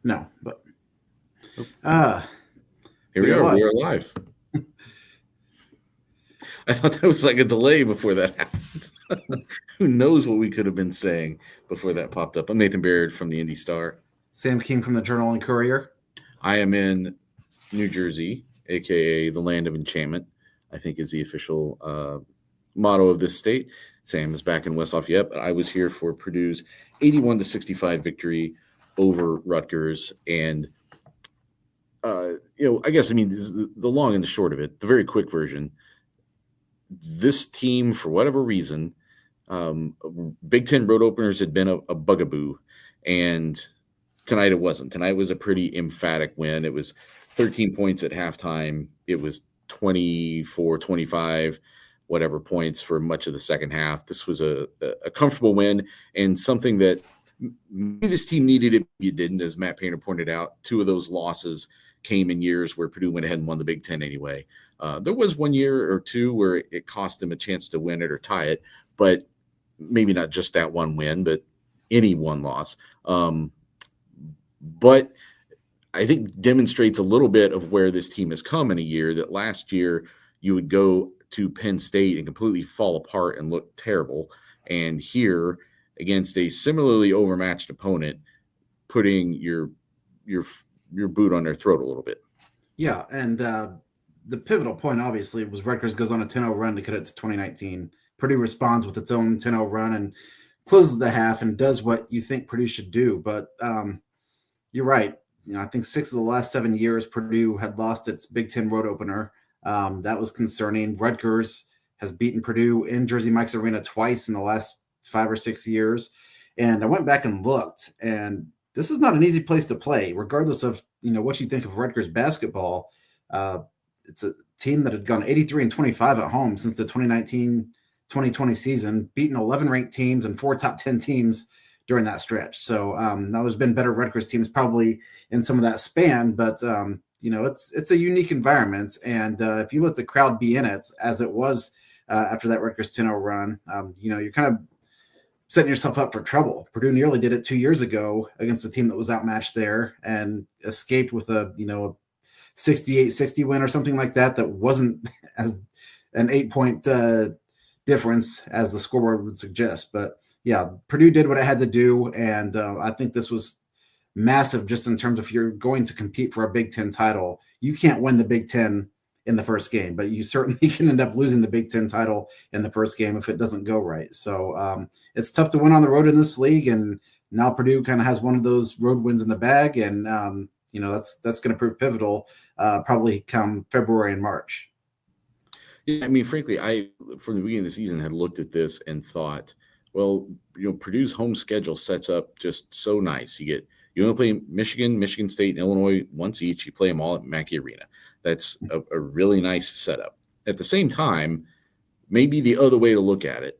No, but here we are. We are live. I thought that was like a delay before that happened. Who knows what we could have been saying before that popped up. I'm Nathan Baird from the Indy Star. Sam King from the Journal and Courier. I am in New Jersey, aka the land of enchantment, I think is the official motto of this state. Sam is back in West Lafayette, but I was here for Purdue's 81-65 victory over Rutgers. And I guess, this is the long and the short of it, the very quick version. This team, for whatever reason, Big Ten road openers had been a bugaboo, and tonight it wasn't. Tonight was a pretty emphatic win. It was 13 points at halftime. It was 24, 25, whatever points for much of the second half. This was a comfortable win, and something that maybe this team needed it, you didn't, as Matt Painter pointed out. Two of those losses came in years where Purdue went ahead and won the Big Ten anyway. There was 1 year or two where it cost them a chance to win it or tie it, but maybe not just that one win, but any one loss. But I think demonstrates a little bit of where this team has come in a year. That last year you would go to Penn State and completely fall apart and look terrible. And here, against a similarly overmatched opponent, putting your boot on their throat a little bit. Yeah, and the pivotal point, obviously, was Rutgers goes on a 10-0 run to cut it to 2019. Purdue responds with its own 10-0 run and closes the half and does what you think Purdue should do. But you're right. I think 6 of the last 7 years, Purdue had lost its Big Ten road opener. That was concerning. Rutgers has beaten Purdue in Jersey Mike's Arena twice in the last 5 or 6 years. And I went back and looked, and this is not an easy place to play, regardless of what you think of Rutgers basketball. It's a team that had gone 83-25 at home since the 2019-2020 season, beaten 11 ranked teams and 4 top 10 teams during that stretch. So now there's been better Rutgers teams probably in some of that span, but it's a unique environment. And if you let the crowd be in it, as it was after that Rutgers 10-0 run, you're kind of setting yourself up for trouble. Purdue nearly did it 2 years ago against a team that was outmatched there and escaped with a 68-60 win or something like that. That wasn't as an 8-point difference as the scoreboard would suggest. But yeah, Purdue did what it had to do. And I think this was massive just in terms of if you're going to compete for a Big Ten title. You can't win the Big Ten in the first game, but you certainly can end up losing the Big Ten title in the first game if it doesn't go right. So it's tough to win on the road in this league. And now Purdue kind of has one of those road wins in the bag. And, that's going to prove pivotal probably come February and March. Yeah, frankly, I, from the beginning of the season, had looked at this and thought, well, Purdue's home schedule sets up just so nice. You only play Michigan, Michigan State, and Illinois once each. You play them all at Mackey Arena. That's a really nice setup. At the same time, maybe the other way to look at it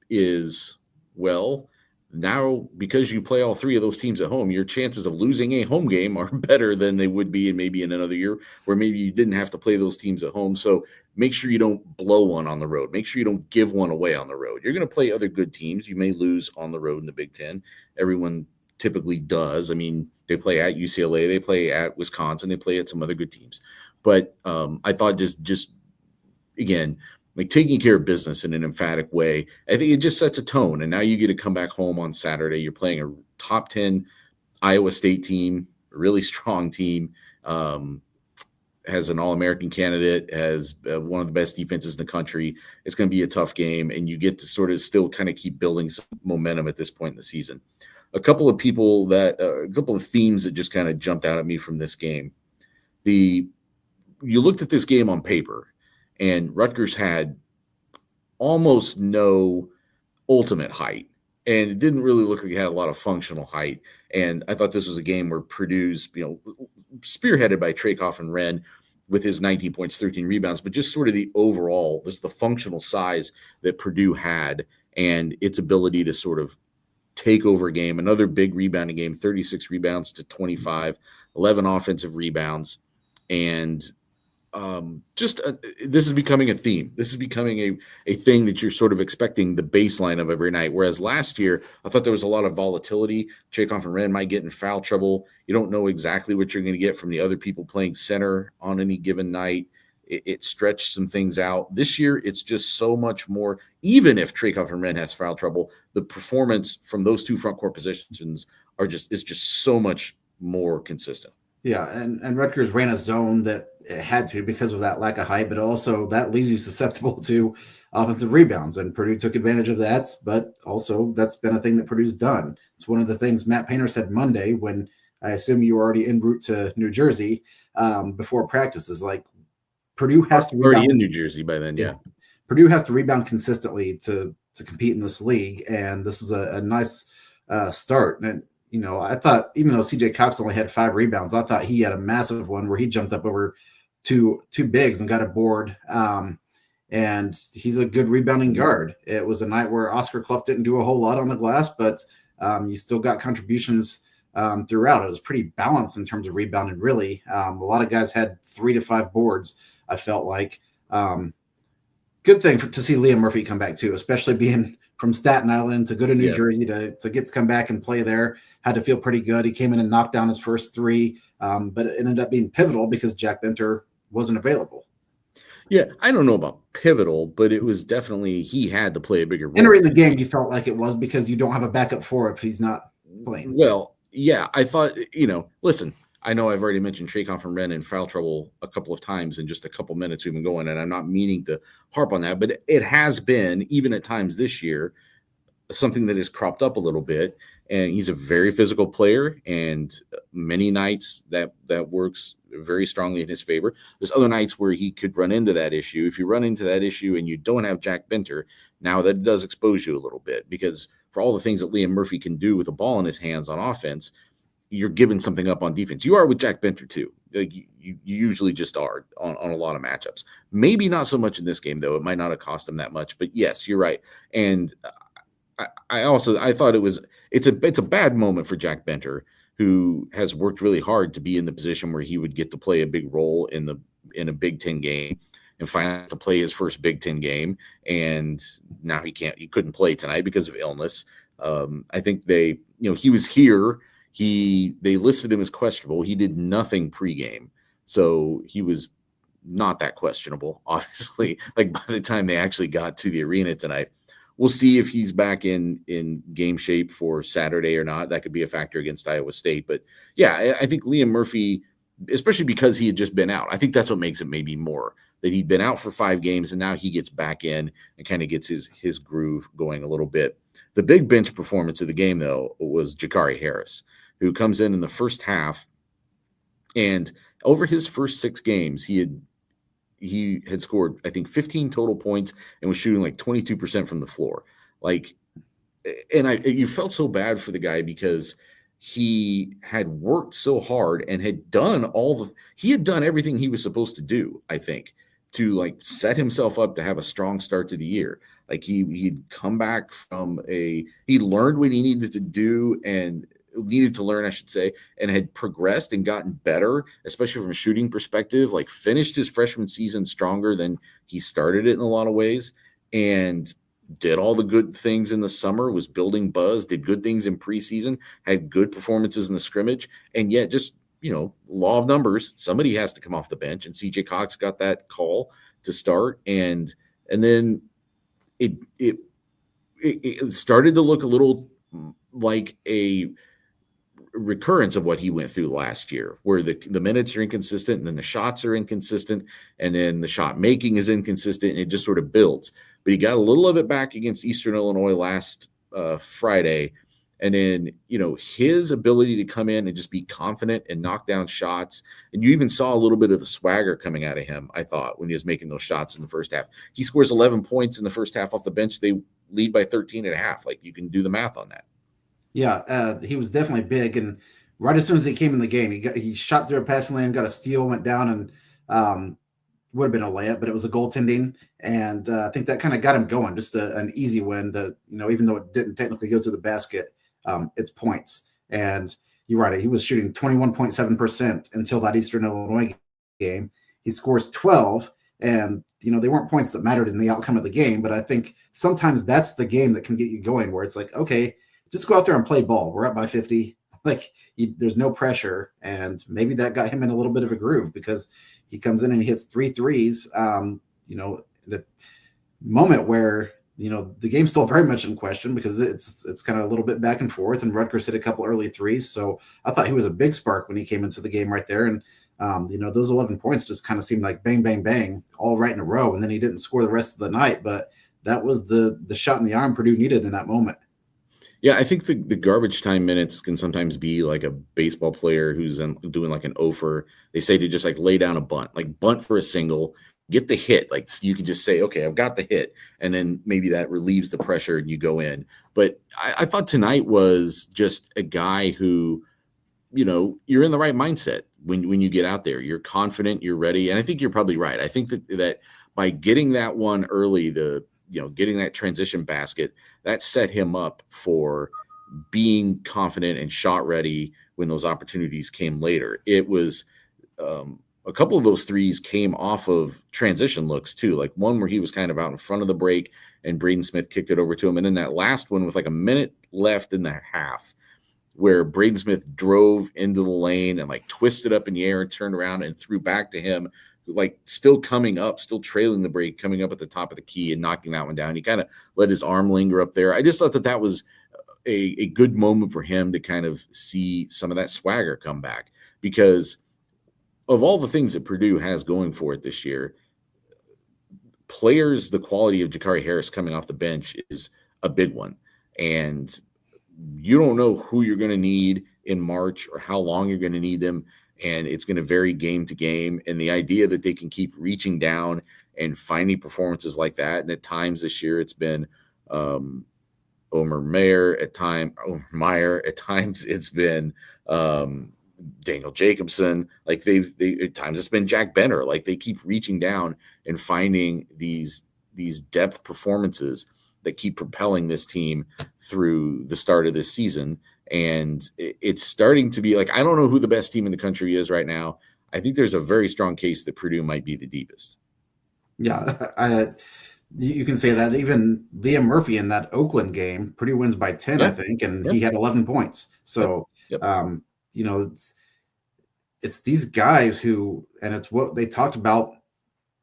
is, well, now because you play all 3 of those teams at home, your chances of losing a home game are better than they would be maybe in another year where maybe you didn't have to play those teams at home. So make sure you don't blow one on the road. Make sure you don't give one away on the road. You're going to play other good teams. You may lose on the road in the Big Ten. Everyone typically does. They play at UCLA, they play at Wisconsin, they play at some other good teams. But I thought just again, like taking care of business in an emphatic way, I think it just sets a tone. And now you get to come back home on Saturday. You're playing a top 10 Iowa State team, a really strong team, has an All-American candidate, has one of the best defenses in the country. It's going to be a tough game, and you get to sort of still kind of keep building some momentum at this point in the season. A couple of themes that just kind of jumped out at me from this game. You looked at this game on paper, and Rutgers had almost no ultimate height, and it didn't really look like it had a lot of functional height. And I thought this was a game where Purdue's, spearheaded by Trakoff and Wren with his 19 points, 13 rebounds, but just sort of the overall, the functional size that Purdue had and its ability to sort of take over a game. Another big rebounding game, 36 rebounds to 25, 11 offensive rebounds. And this is becoming a theme. This is becoming a thing that you're sort of expecting the baseline of every night. Whereas last year, I thought there was a lot of volatility. Chaycoff and Wren might get in foul trouble. You don't know exactly what you're going to get from the other people playing center on any given night. It stretched some things out. This year, it's just so much more. Even if Chaycoff and Wren has foul trouble, the performance from those two front court positions is just so much more consistent. Yeah, and Rutgers ran a zone that it had to because of that lack of height, but also that leaves you susceptible to offensive rebounds, and Purdue took advantage of that, but also that's been a thing that Purdue's done. It's one of the things Matt Painter said Monday when I assume you were already en route to New Jersey before practice, is like Purdue has to rebound. Already in New Jersey by then, yeah. Purdue has to rebound consistently to compete in this league, and this is a nice start. And you know, I thought even though CJ Cox only had 5 rebounds, I thought he had a massive one where he jumped up over two bigs and got a board. And he's a good rebounding guard. It was a night where Oscar Clough didn't do a whole lot on the glass, but you still got contributions throughout. It was pretty balanced in terms of rebounding, really. A lot of guys had 3 to 5 boards, I felt like. Good thing to see Liam Murphy come back, too, especially being from Staten Island to go to New Jersey to get to come back and play there. Had to feel pretty good. He came in and knocked down his first 3, but it ended up being pivotal because Jack Benter wasn't available. Yeah, I don't know about pivotal, but it was definitely he had to play a bigger role. Entering the game, you felt like it was because you don't have a backup for if he's not playing. Well, yeah, I thought, listen, I know I've already mentioned Chaycoff and Wren in foul trouble a couple of times in just a couple minutes we've been going, and I'm not meaning to harp on that, but it has been, even at times this year, something that has cropped up a little bit. And he's a very physical player, and many nights that works very strongly in his favor. There's other nights where he could run into that issue. If you run into that issue and you don't have Jack Benter, now that does expose you a little bit, because for all the things that Liam Murphy can do with the ball in his hands on offense, you're giving something up on defense. You are with Jack Benter too. Like you usually just are on a lot of matchups. Maybe not so much in this game, though. It might not have cost him that much, but yes, you're right. And I thought it's a bad moment for Jack Benter, who has worked really hard to be in the position where he would get to play a big role in a Big Ten game, and finally to play his first Big Ten game. And now he couldn't play tonight because of illness. I think he was here. They listed him as questionable. He did nothing pregame, so he was not that questionable, obviously. Like by the time they actually got to the arena tonight. We'll see if he's back in game shape for Saturday or not. That could be a factor against Iowa State. But yeah, I think Liam Murphy, especially because he had just been out, I think that's what makes it maybe more that he'd been out for 5 games and now he gets back in and kind of gets his groove going a little bit. The big bench performance of the game, though, was Jakari Harris, who comes in the first half, and over his first 6 games, he had scored, I think, 15 total points and was shooting like 22% from the floor. You felt so bad for the guy because he had worked so hard and had done everything he was supposed to do, I think, to set himself up to have a strong start to the year. He'd come back he learned what he needed to do and needed to learn, I should say, and had progressed and gotten better, especially from a shooting perspective, finished his freshman season stronger than he started it in a lot of ways, and did all the good things in the summer, was building buzz, did good things in preseason, had good performances in the scrimmage, and yet just, law of numbers, somebody has to come off the bench, and CJ Cox got that call to start, and then it started to look a little like a recurrence of what he went through last year, where the minutes are inconsistent and then the shots are inconsistent and then the shot making is inconsistent and it just sort of builds. But he got a little of it back against Eastern Illinois last Friday. And then, his ability to come in and just be confident and knock down shots. And you even saw a little bit of the swagger coming out of him, I thought, when he was making those shots in the first half. He scores 11 points in the first half off the bench. They lead by 13.5. You can do the math on that. Yeah, he was definitely big, and right as soon as he came in the game, he shot through a passing lane, got a steal, went down, and would have been a layup, but it was a goaltending, and I think that kind of got him going. Just an easy win. Even though it didn't technically go through the basket, it's points. And you're right, he was shooting 21.7% until that Eastern Illinois game, he scores 12, and they weren't points that mattered in the outcome of the game. But I think sometimes that's the game that can get you going, where it's like, okay, just go out there and play ball. We're up by 50. Like, there's no pressure, and maybe that got him in a little bit of a groove because he comes in and he hits 3 threes. At a moment where the game's still very much in question because it's kind of a little bit back and forth, and Rutgers hit a couple early threes. So I thought he was a big spark when he came into the game right there, and those 11 points just kind of seemed like bang, bang, bang, all right in a row, and then he didn't score the rest of the night, but that was the shot in the arm Purdue needed in that moment. Yeah, I think the garbage time minutes can sometimes be like a baseball player who's doing like an offer. They say to just like lay down a bunt, like bunt for a single, get the hit. Like you can just say, okay, I've got the hit. And then maybe that relieves the pressure and you go in. But I thought tonight was just a guy who, you're in the right mindset when you get out there. You're confident, you're ready. And I think you're probably right. I think that by getting that one early, getting that transition basket, that set him up for being confident and shot ready when those opportunities came later. It was a couple of those threes came off of transition looks too, like one where he was kind of out in front of the break and Braden Smith kicked it over to him. And then that last one with like a minute left in the half where Braden Smith drove into the lane and like twisted up in the air and turned around and threw back to him, like still coming up, still trailing the break, coming up at the top of the key and knocking that one down. He kind of let his arm linger up there. I just thought that was a good moment for him to kind of see some of that swagger come back, because of all the things that Purdue has going for it this year, players, the quality of Jakari Harris coming off the bench is a big one. And you don't know who you're going to need in March or how long you're going to need them. And it's going to vary game to game. And the idea that they can keep reaching down and finding performances like that. And at times this year, it's been Omer Meyer. At times it's been Daniel Jacobson. Like they at times it's been Jack Benner. Like they keep reaching down and finding these depth performances that keep propelling this team through the start of this season. And it's starting to be like, I don't know who the best team in the country is right now. I think there's a very strong case that Purdue might be the deepest. Yeah, you can say that. Even Liam Murphy in that Oakland game, Purdue wins by 10, I think, and he had 11 points. So, it's these guys who, and it's what they talked about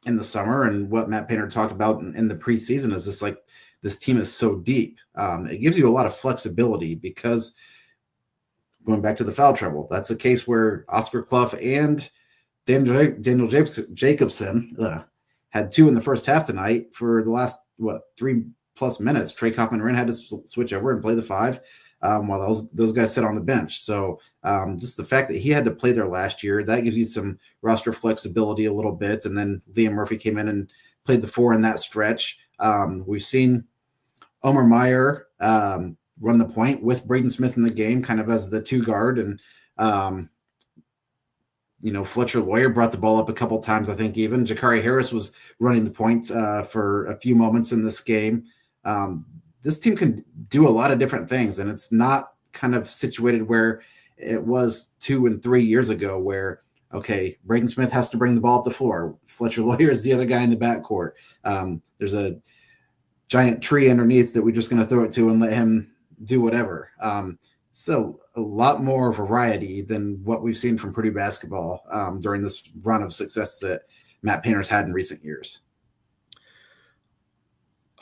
in the summer and what Matt Painter talked about in the preseason is just like, this team is so deep. It gives you a lot of flexibility because going back to the foul trouble, that's a case where Oscar Clough and Daniel Jacobson had 2 in the first half tonight. For the last, 3+ minutes, Trey Kaufman-Wren had to switch over and play the 5 while those guys sit on the bench. So just the fact that he had to play there last year, that gives you some roster flexibility a little bit. And then Liam Murphy came in and played the 4 in that stretch. We've seen Omer Meyer run the point with Braden Smith in the game, kind of as the 2 guard. And, Fletcher Lawyer brought the ball up a couple times, I think even. Jakari Harris was running the point for a few moments in this game. This team can do a lot of different things, and it's not kind of situated where it was 2 and 3 years ago where, okay, Braden Smith has to bring the ball up the floor. Fletcher Lawyer is the other guy in the backcourt. There's a giant tree underneath that we're just going to throw it to and let him do whatever. So a lot more variety than what we've seen from Purdue basketball during this run of success that Matt Painter's had in recent years.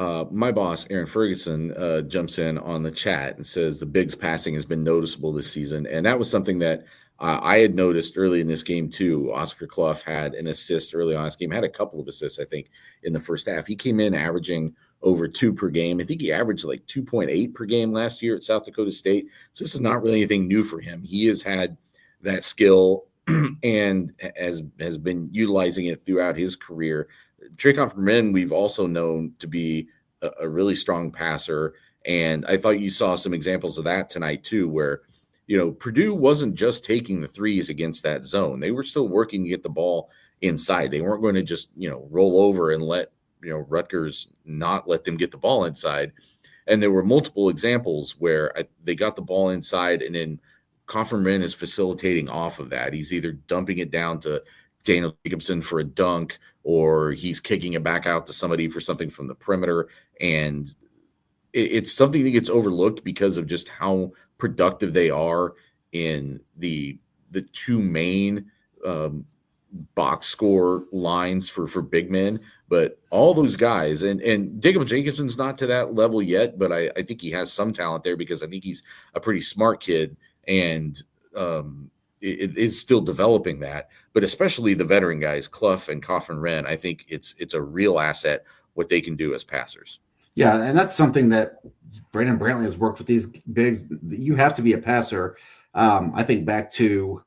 My boss, Aaron Ferguson, jumps in on the chat and says the bigs passing has been noticeable this season. And that was something that I had noticed early in this game too. Oscar Clough had an assist early on this game, had a couple of assists, I think, in the first half. He came in averaging over 2 per game. I think he averaged like 2.8 per game last year at South Dakota State. So this is not really anything new for him. He has had that skill and has been utilizing it throughout his career. Trey Kaufman, we've also known to be a really strong passer. And I thought you saw some examples of that tonight too, where, Purdue wasn't just taking the threes against that zone. They were still working to get the ball inside. They weren't going to just, roll over and let, Rutgers not let them get the ball inside. And there were multiple examples where they got the ball inside and then Kaufman is facilitating off of that. He's either dumping it down to Daniel Jacobson for a dunk, or he's kicking it back out to somebody for something from the perimeter. And it's something that gets overlooked because of just how productive they are in the two main box score lines for big men. But all those guys, and Jacob Jacobson's not to that level yet, but I think he has some talent there because I think he's a pretty smart kid, and it is still developing that. But especially the veteran guys, Clough and Coffin Wren, I think it's a real asset what they can do as passers. Yeah, and that's something that Brandon Brantley has worked with these bigs. You have to be a passer. I think back to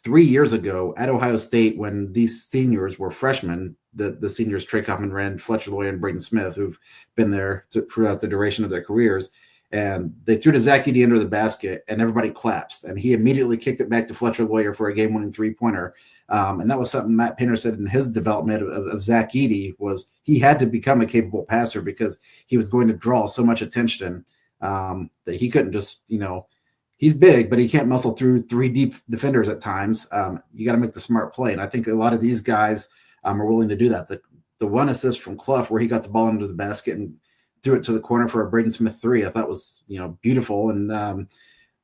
3 years ago at Ohio State when these seniors were freshmen, the seniors Trey Coffin Wren, Fletcher Loy, and Braden Smith, who've been there throughout the duration of their careers. And they threw to Zach Edey under the basket, and everybody collapsed. And he immediately kicked it back to Fletcher Loyer for a game-winning three-pointer. And that was something Matt Painter said in his development of Zach Edey, was he had to become a capable passer because he was going to draw so much attention that he couldn't just, he's big, but he can't muscle through three deep defenders at times. You got to make the smart play. And I think a lot of these guys are willing to do that. The one assist from Clough where he got the ball under the basket and threw it to the corner for a Braden Smith three, I thought was, beautiful. And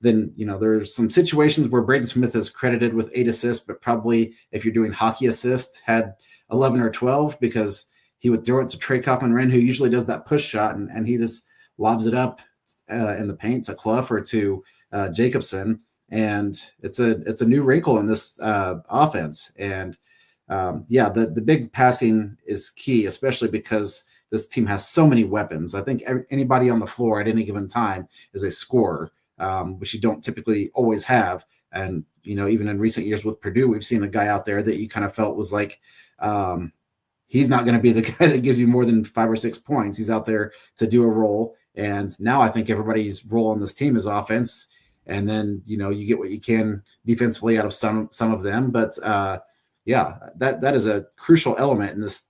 then, there's some situations where Braden Smith is credited with 8 assists, but probably if you're doing hockey assists, had 11 or 12 because he would throw it to Trey Coffin Wren, who usually does that push shot, and he just lobs it up in the paint to Clough or to Jacobson. And it's a new wrinkle in this offense. And the big passing is key, especially because this team has so many weapons. I think anybody on the floor at any given time is a scorer, which you don't typically always have. And, even in recent years with Purdue, we've seen a guy out there that you kind of felt was like, he's not going to be the guy that gives you more than 5 or 6 points. He's out there to do a role. And now I think everybody's role on this team is offense. And then, you get what you can defensively out of some of them. But that is a crucial element in this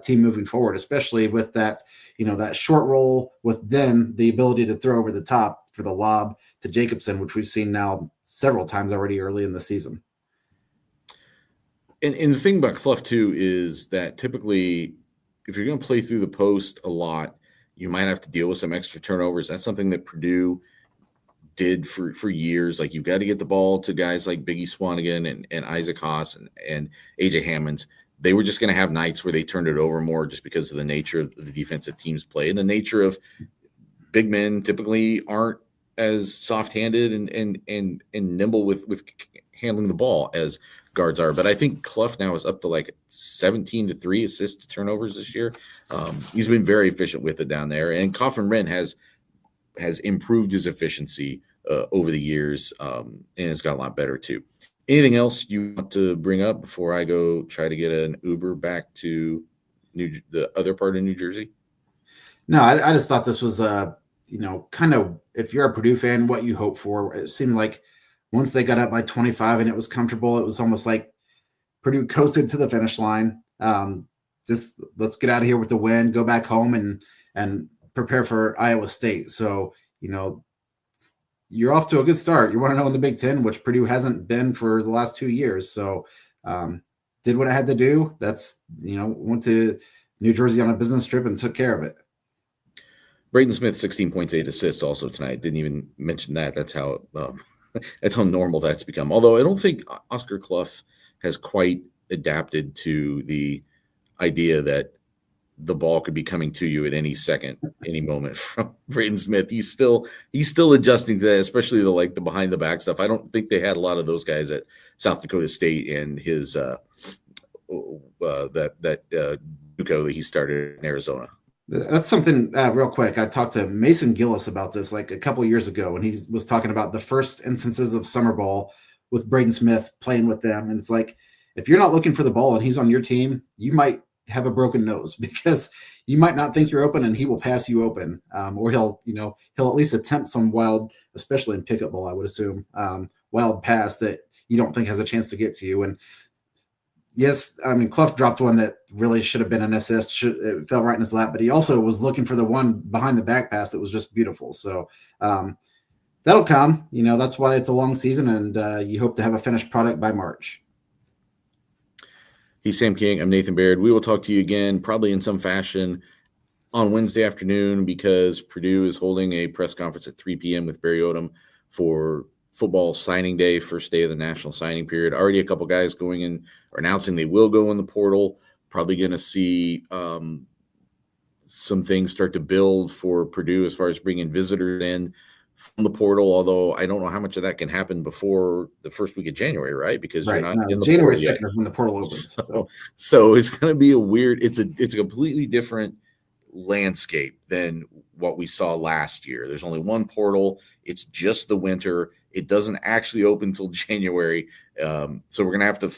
team moving forward, especially with that, that short roll with then the ability to throw over the top for the lob to Jacobson, which we've seen now several times already early in the season. And the thing about Clough too is that typically if you're going to play through the post a lot, you might have to deal with some extra turnovers. That's something that Purdue did for years. Like, you've got to get the ball to guys like Biggie Swanigan and Isaac Haas and AJ Hammonds. They were just going to have nights where they turned it over more just because of the nature of the defensive teams play and the nature of big men typically aren't as soft-handed and nimble with handling the ball as guards are. But I think Clough now is up to like 17 to 3 assists to turnovers this year. He's been very efficient with it down there. And Coffin Wren has improved his efficiency over the years and has got a lot better too. Anything else you want to bring up before I go try to get an Uber back to the other part of New Jersey? No, I just thought this was, kind of, if you're a Purdue fan, what you hope for. It seemed like once they got up by 25 and it was comfortable, it was almost like Purdue coasted to the finish line. Just let's get out of here with the win, go back home and prepare for Iowa State. So, you're off to a good start. You want to know in the Big Ten, which Purdue hasn't been for the last 2 years. So did what I had to do. That's, went to New Jersey on a business trip and took care of it. Braden Smith, 16 points, 8 assists also tonight. Didn't even mention that. That's how normal that's become. Although I don't think Oscar Clough has quite adapted to the idea that the ball could be coming to you at any second, any moment from Braden Smith. He's still adjusting to that, especially the behind the back stuff. I don't think they had a lot of those guys at South Dakota State and his Duco that he started in Arizona. That's something real quick. I talked to Mason Gillis about this like a couple of years ago, and he was talking about the first instances of summer ball with Braden Smith playing with them. And it's like, if you're not looking for the ball and he's on your team, you might have a broken nose because you might not think you're open and he will pass you open. Or he'll at least attempt some wild, especially in pickup ball, I would assume, wild pass that you don't think has a chance to get to you. And yes, I mean, Clough dropped one that really should have been an assist. It fell right in his lap, but he also was looking for the one behind the back pass that was just beautiful. So that'll come. That's why it's a long season, and you hope to have a finished product by March. He's Sam King. I'm Nathan Baird. We will talk to you again, probably in some fashion, on Wednesday afternoon, because Purdue is holding a press conference at 3 p.m. with Barry Odom for football signing day, first day of the national signing period. Already a couple guys going in or announcing they will go in the portal. Probably going to see some things start to build for Purdue as far as bringing visitors in from the portal, although I don't know how much of that can happen before the first week of January, right? Because you're not in the January portal yet. 2nd is when the portal opens. So it's going to be a weird, it's a completely different landscape than what we saw last year. There's only one portal. It's just the winter. It doesn't actually open until January. So we're going to have to,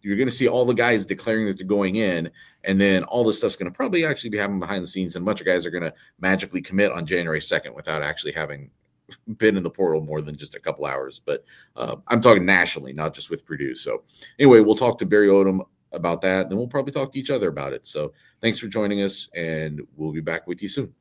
you're going to see all the guys declaring that they're going in, and then all this stuff's going to probably actually be happening behind the scenes. And a bunch of guys are going to magically commit on January 2nd without actually having been in the portal more than just a couple hours. But I'm talking nationally, not just with Purdue. So anyway, we'll talk to Barry Odom about that. Then we'll probably talk to each other about it. So thanks for joining us, and we'll be back with you soon.